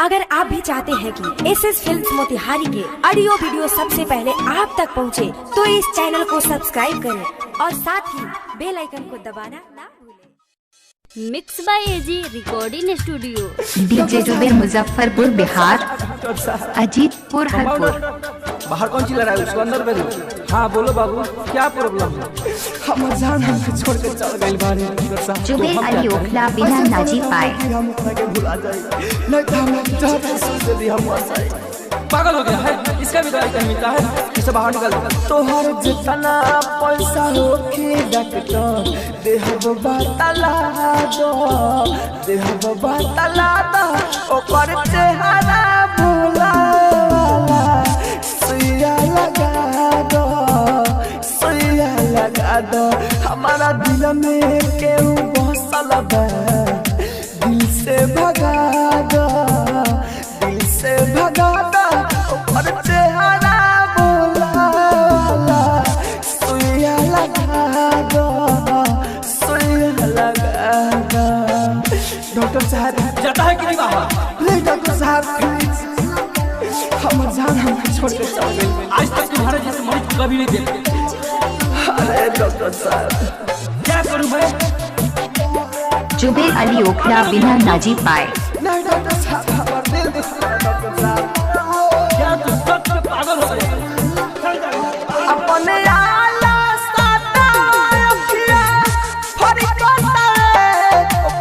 अगर आप भी चाहते हैं कि एसएस फिल्म्स मोतिहारी के ऑडियो वीडियो सबसे पहले आप तक पहुंचे, तो इस चैनल को सब्सक्राइब करें और साथ ही बेल आइकन को दबाना ना भूलें। Mix by AG recording studio, DJ Zuber, Muzaffarpur Bihar, Ajitpur Harpur. बाहर कौन चिल्ला रहा है? उसको अंदर भेजो। हाँ बोलो बाबू, क्या प्रॉब्लम है? हम जान हमको छोड़ के चल गए बारे। जुबेर अली ओखला बिना नाजी पाए। हम के भुला जाए नहीं तो हम जब सोच दी हम पागल हो गया है। इसका भी दवाई कहीं मिलता है? इसे बाहर निकाल दो। तोहर जितना पैसा होके डॉक्टर देह बताला दो, देह बताला दो ओकर चेहरा भुला लगा दो। हमारा दिल में केहू बसल बा, दिल से भगा दो, दिल से भगा दो ऊपर चेहरा बोला सुइया लगा दो, सुइया लगा दो। डॉक्टर साहब जाता है कि नहीं बाहर? नहीं डॉक्टर साहब प्लीज, हम जान हम छोड़ के चल गए। आज तक तुम्हारे जैसे मरीज कभी नहीं देखे। अरे डॉक्टर साहब क्या करूं मैं? जुबेर अली ओखला बिना नाजी पाए। नहीं डॉक्टर साहब, हमारा दिल दुख रहा है डॉक्टर साहब। क्या तुम सब पागल हो गए? अपने आला साता किया फरिश्ता है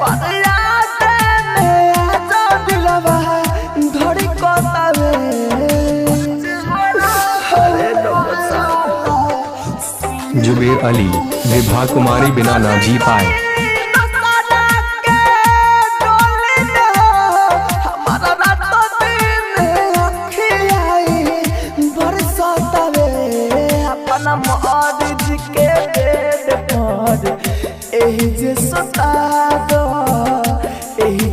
परियात में आजा दिलवा धड़ी कोतावे। अरे डॉक्टर साहब, जुबेर अली विभा कुमारी बिना नाजी पाए। जे सुता दो,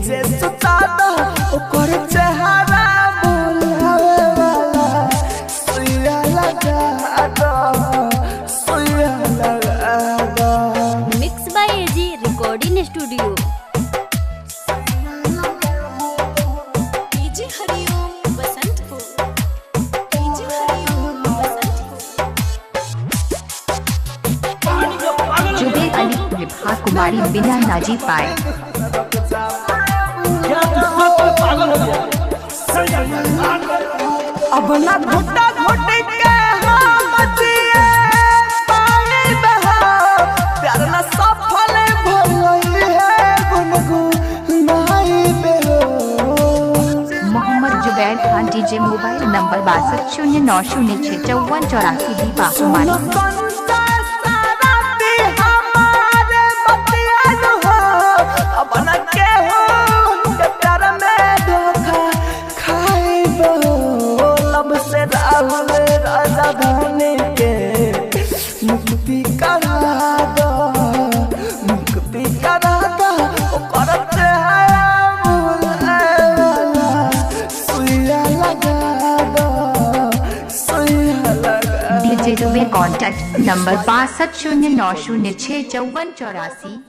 जे सुता दो ओकर चेहरा बुलावे वाला सुइया लगा दो, सुइया लगा दो। Mix by AG recording studio. DJ Hariom Basantpur, DJ Hariom Basantpur. Zuber Ali Vibha Kumari बिना नाजी पाए। अब ना घुटा घुटे के हम जिए पानी बहा, प्यार ना सफल भइल है गुनगुनाई बेहो। मोहम्मद जुबैर खान, डीजे मोबाइल नंबर 6209065484 दीपा कुमारी। मुक्ति करा दो, मुक्ति करा दो ओकर चेहरा बुलावे सुइया लगा दो, सुइया लगा। DJ Zuber contact number 6209065484।